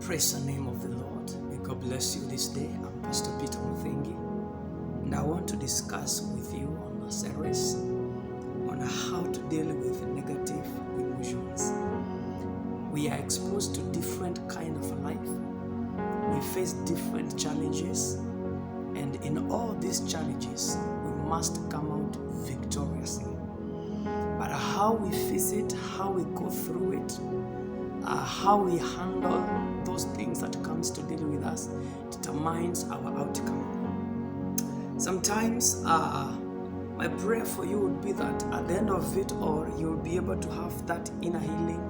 Praise the name of the Lord. May God bless you this day. I'm Pastor Peter Muthengi, and I want to discuss with you on a series on how to deal with negative emotions. We are exposed to different kind of life. We face different challenges, and in all these challenges, we must come out victoriously. But how we face it, how we go through it, how we handle those things that comes to deal with us determines our outcome. Sometimes my prayer for you would be that at the end of it all, you'll be able to have that inner healing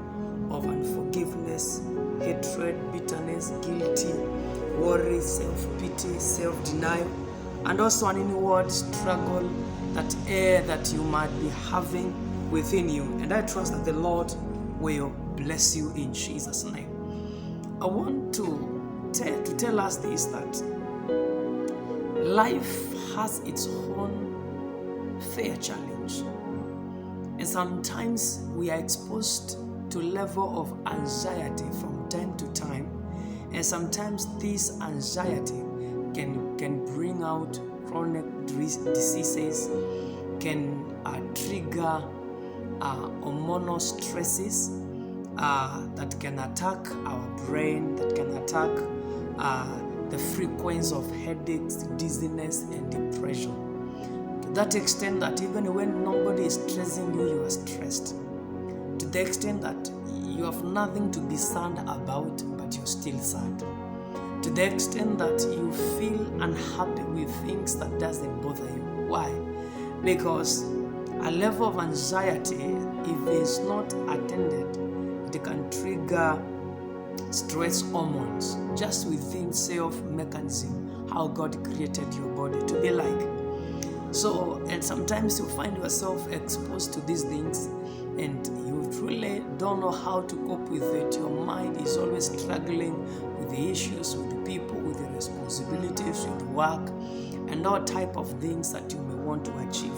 of unforgiveness, hatred, bitterness, guilty, worry, self-pity, self-denial, and also an inward struggle, that air that you might be having within you. And I trust that the Lord will bless you in Jesus' name. I want to tell us this, that life has its own fair challenge. And sometimes we are exposed to level of anxiety from time to time. And sometimes this anxiety can bring out chronic diseases, can trigger hormonal stresses that can attack our brain, that can attack the frequency of headaches, dizziness, and depression. To that extent that even when nobody is stressing you, you are stressed. To the extent that you have nothing to be sad about, but you're still sad. To the extent that you feel unhappy with things that doesn't bother you. Why? Because a level of anxiety, if it's not attended, it can trigger stress hormones just within self-mechanism, how God created your body to be like. So, and sometimes you find yourself exposed to these things and you truly don't know how to cope with it. Your mind is always struggling with the issues, with the people, with the responsibilities, with work, and all type of things that you may want to achieve.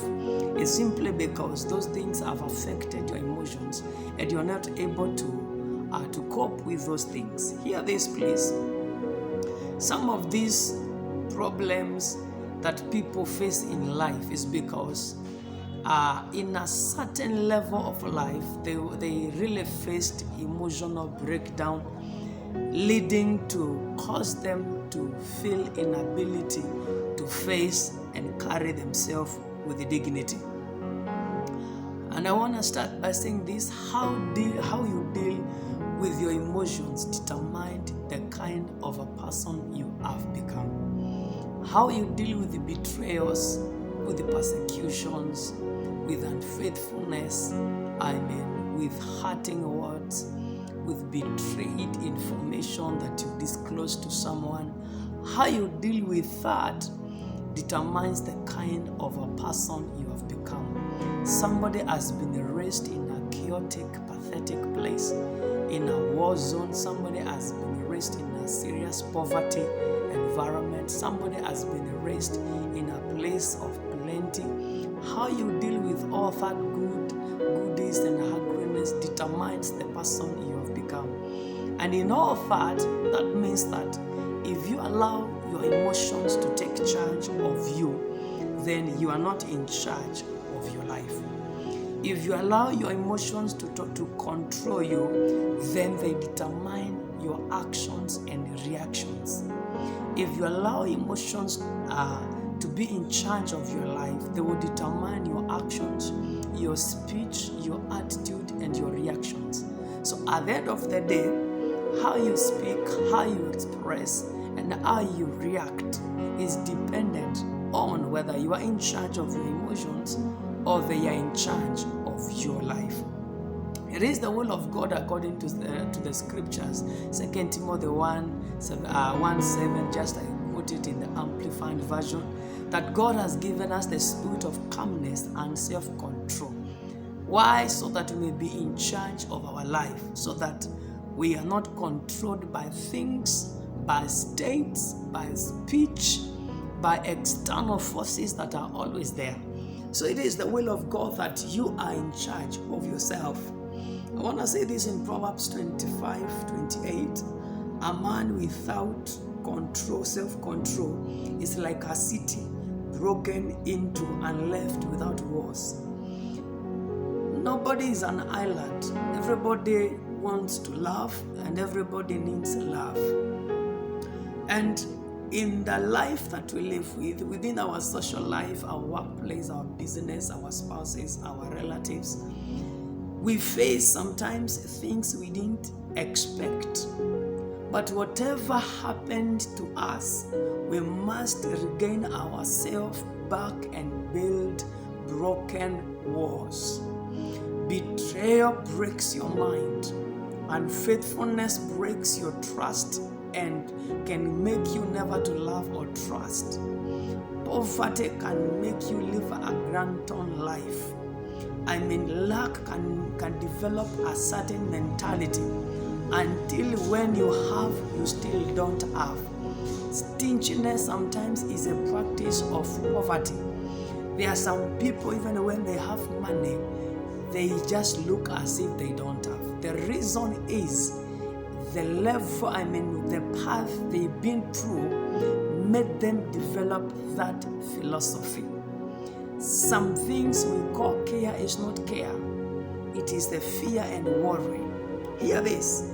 It's simply because those things have affected your emotions and you're not able to cope with those things. Hear this, please. Some of these problems that people face in life is because in a certain level of life, they really faced emotional breakdown, leading to cause them to feel inability to face and carry themselves with dignity. And I want to start by saying this: how you deal with your emotions determines the kind of a person you have become. How you deal with the betrayals, with the persecutions, with unfaithfulness, with hurting words, with betrayed information that you disclose to someone. How you deal with that determines the kind of a person you have become. Somebody has been raised in a chaotic, pathetic place, in a war zone. Somebody has been raised in a serious poverty environment. Somebody has been raised in a place of plenty. How you deal with all that goodies and happiness determines the person you have become. And in all that means that if you allow your emotions to take charge of you, then you are not in charge of your life. If you allow your emotions to control you, then they determine your actions and reactions. If you allow emotions to be in charge of your life, they will determine your actions, your speech, your attitude, and your reactions. So at the end of the day, how you speak, how you express, and how you react is dependent on whether you are in charge of your emotions or they are in charge of your life. It is the will of God according to the scriptures. 2 Timothy 1:7, just I put it in the Amplified Version, that God has given us the spirit of calmness and self-control. Why? So that we may be in charge of our life, so that we are not controlled by things, by states, by speech, by external forces that are always there. So it is the will of God that you are in charge of yourself. I want to say this in Proverbs 25:28. A man without control, self-control, is like a city broken into and left without walls. Nobody is an island. Everybody wants to love and everybody needs love. And in the life that we live within our social life, our workplace, our business, our spouses, our relatives, we face sometimes things we didn't expect. But whatever happened to us, we must regain ourselves back and build broken walls. Betrayal breaks your mind. Unfaithfulness breaks your trust and can make you never to love or trust. Poverty can make you live a granton life. Lack can develop a certain mentality until when you have, you still don't have. Stinginess sometimes is a practice of poverty. There are some people, even when they have money, they just look as if they don't have. The reason is the level, the path they've been through made them develop that philosophy. Some things we call care is not care. It is the fear and worry. Hear this.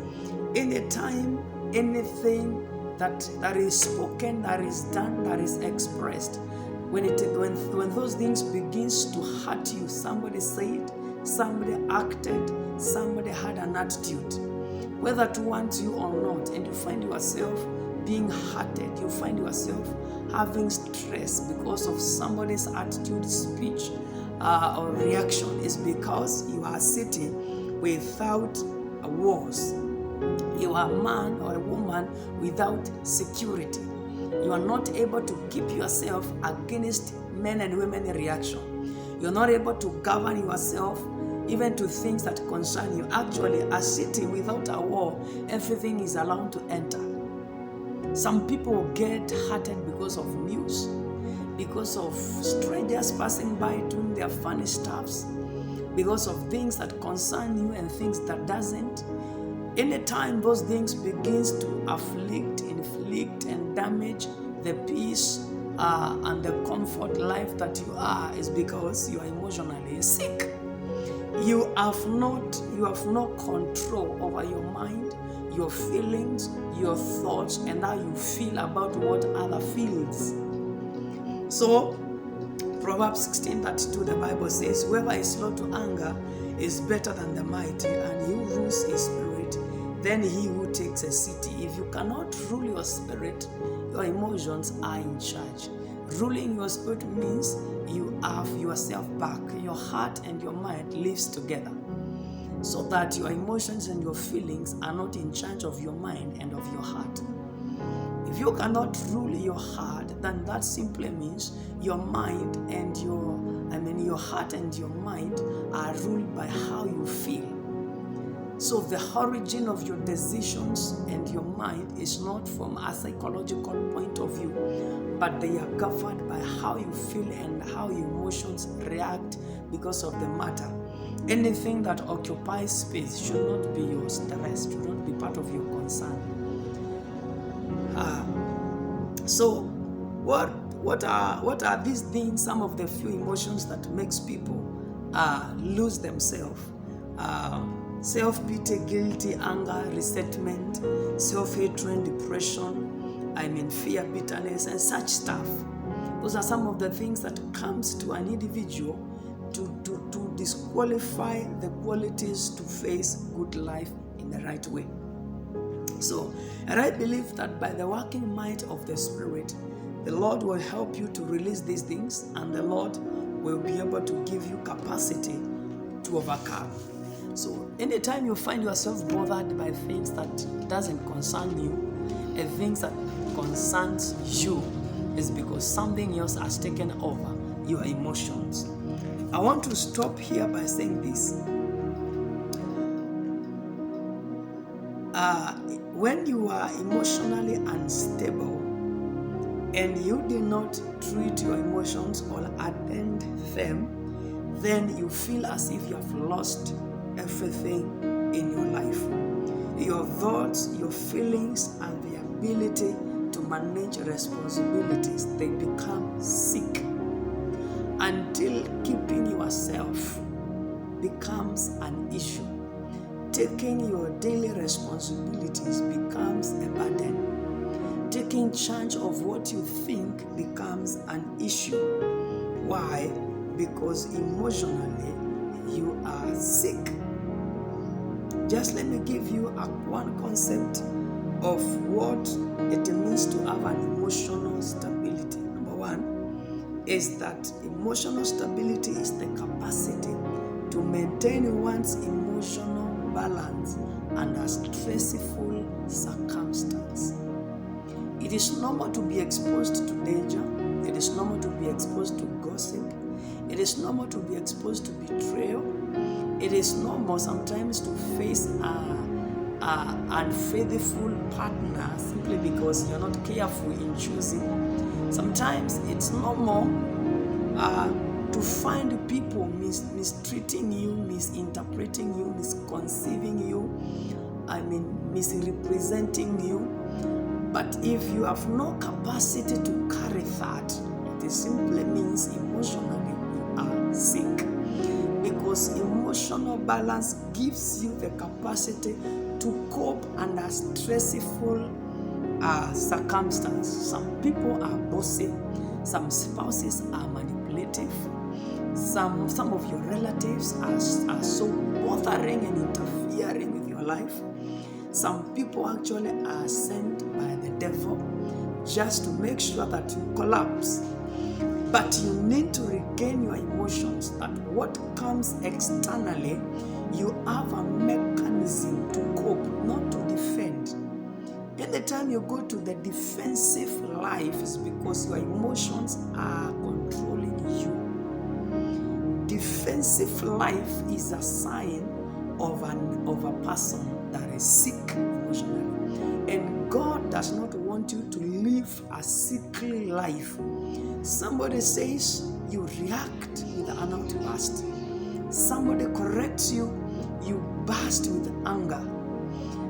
Anytime, anything that is spoken, that is done, that is expressed, when those things begins to hurt you, somebody said, somebody acted, somebody had an attitude, whether to want you or not, and you find yourself being hurted, you find yourself having stress because of somebody's attitude, speech, or reaction, is because you are sitting without walls. You are a man or a woman without security. You are not able to keep yourself against men and women reaction. You're not able to govern yourself even to things that concern you. Actually, a city without a wall, everything is allowed to enter. Some people get hurted because of news, because of strangers passing by doing their funny stuffs, because of things that concern you and things that doesn't. Anytime those things begins to inflict and damage the peace and the comfort life that you are, is because you are emotionally sick. You have no control over your mind, your feelings, your thoughts, and how you feel about what other feels. So Proverbs 16:32, the Bible says, whoever is slow to anger is better than the mighty, and he who rules his spirit than he who takes a city. If you cannot rule your spirit, your emotions are in charge. Ruling your spirit means you have yourself back. Your heart and your mind lives together, so that your emotions and your feelings are not in charge of your mind and of your heart. If you cannot rule your heart, then that simply means your mind and your heart and your mind are ruled by how you feel. So the origin of your decisions and your mind is not from a psychological point of view, but they are governed by how you feel and how your emotions react because of the matter. Anything that occupies space should not be your stress, should not be part of your concern. So what are these things, some of the few emotions that makes people lose themselves? Self-pity, guilty, anger, resentment, self-hatred, depression, fear, bitterness, and such stuff. Those are some of the things that comes to an individual to disqualify the qualities to face good life in the right way. So, and I believe that by the working might of the Spirit, the Lord will help you to release these things, and the Lord will be able to give you capacity to overcome. So anytime you find yourself bothered by things that doesn't concern you, and things that concerns you, is because something else has taken over your emotions. I want to stop here by saying this. When you are emotionally unstable and you do not treat your emotions or attend them, then you feel as if you have lost everything in your life. Your thoughts, your feelings, and the ability to manage responsibilities, they become sick until keeping yourself becomes an issue. Taking your daily responsibilities becomes a burden. Taking charge of what you think becomes an issue. Why? Because emotionally you are sick. Just let me give you one concept of what it means to have an emotional stability. Number one is that emotional stability is the capacity to maintain one's emotional balance under stressful circumstance. It is normal to be exposed to danger. It is normal to be exposed to gossip. It is normal to be exposed to betrayal. It is normal sometimes to face an unfaithful partner simply because you're not careful in choosing. Sometimes it's normal to find people mistreating you, misinterpreting you, misconceiving you, misrepresenting you. But if you have no capacity to carry that, it simply means emotionally you are sick. Because emotional balance gives you the capacity to cope under stressful circumstances. Some people are bossy, some spouses are manipulative, some of your relatives are so bothering and interfering with your life. Some people actually are sent by the devil just to make sure that you collapse. But you need to regain your emotions, that what comes externally, you have a mechanism to cope, not to defend. Anytime you go to the defensive life, is because your emotions are controlling you. Defensive life is a sign of a person that is sick emotionally. And God does not want you to live a sickly life. Somebody says, you react with an outburst. Somebody corrects you, you burst with anger.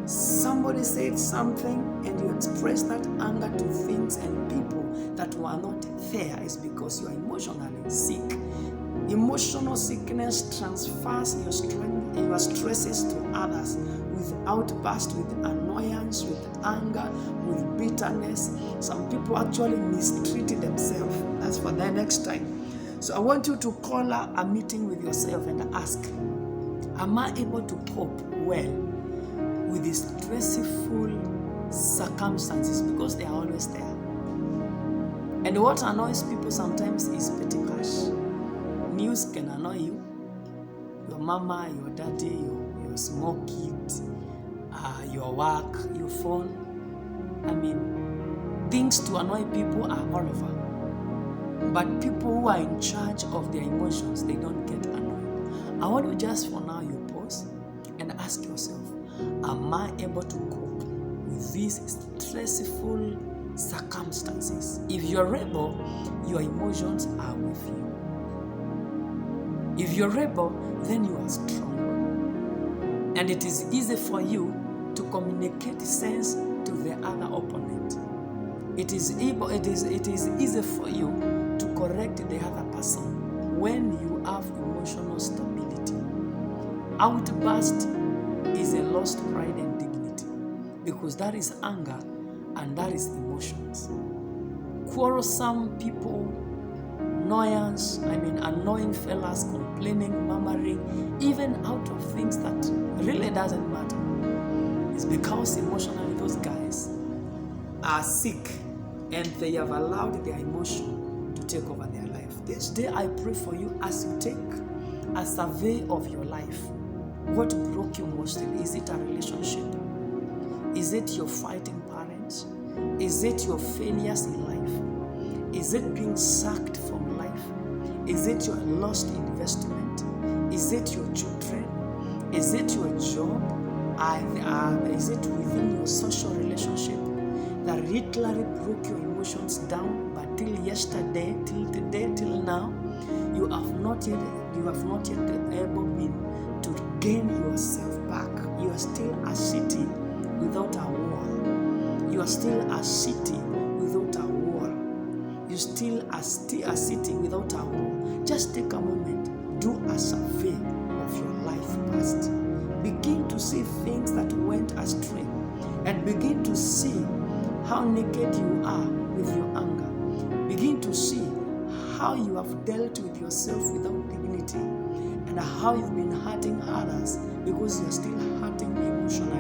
Somebody said something and you express that anger to things and people that were not there. Is because you are emotionally sick. Emotional sickness transfers your stresses to others with outburst, with annoyance, with anger, with bitterness. Some people actually mistreat themselves. That's for the next time. So I want you to call a meeting with yourself and ask, am I able to cope well with these stressful circumstances? Because they are always there. And what annoys people sometimes is petty cash. News can annoy you. Your mama, your daddy, your small kid, your work, your phone. Things to annoy people are all over. But people who are in charge of their emotions, they don't get annoyed. I want you just for now, you pause and ask yourself, am I able to cope with these stressful circumstances? If you're able, your emotions are with you. If you're able, then you are strong. And it is easy for you to communicate sense to the other opponent. It is easy for you to correct the other person when you have emotional stability. Outburst is a lost pride and dignity, because that is anger and that is emotions. Quarrelsome people, annoying fellas, complaining, murmuring, even out of things that really doesn't matter. It's because emotionally those guys are sick and they have allowed their emotion to take over their life. This day I pray for you as you take a survey of your life. What broke you mostly? Is it a relationship? Is it your fighting parents? Is it your failures in life? Is it being sacked from life? Is it your lost investment? Is it your children? Is it your job? Is it within your social relationship that literally broke your emotions down? But till yesterday, till today, till now, you have not yet able been to gain yourself back. You are still a city without a wall. You are still a city without a wall. You still a city without a wall. Just take a moment, do a survey of your life past. Begin to see things that went astray, and begin to see how naked you are with your anger. Begin to see how you have dealt with yourself without dignity, and how you've been hurting others because you're still hurting emotionally.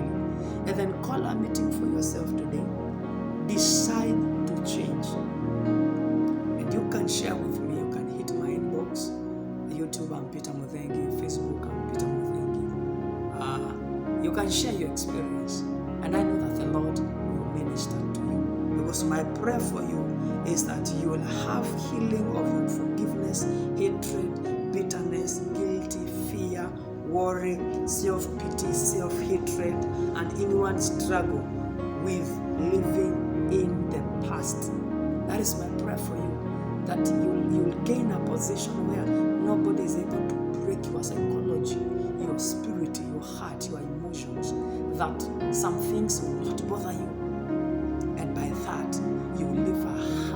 And then call a meeting for yourself today. Decide to change. And you can share with me. You can hit my inbox. YouTube, I'm Peter Muthengi. Facebook, I'm Peter Muthengi. You can share your experience. And I know that the Lord will minister to you. Because my prayer for you is that you will have healing of your forgiveness, hatred, bitterness, guilty, fear, worry, self-pity, self-hatred, and inward struggle with living in the past. That is my prayer for you, that you will gain a position where nobody is able to break your psychology, your spirit, your heart, your emotions, that some things will not bother you. And by that, you will live a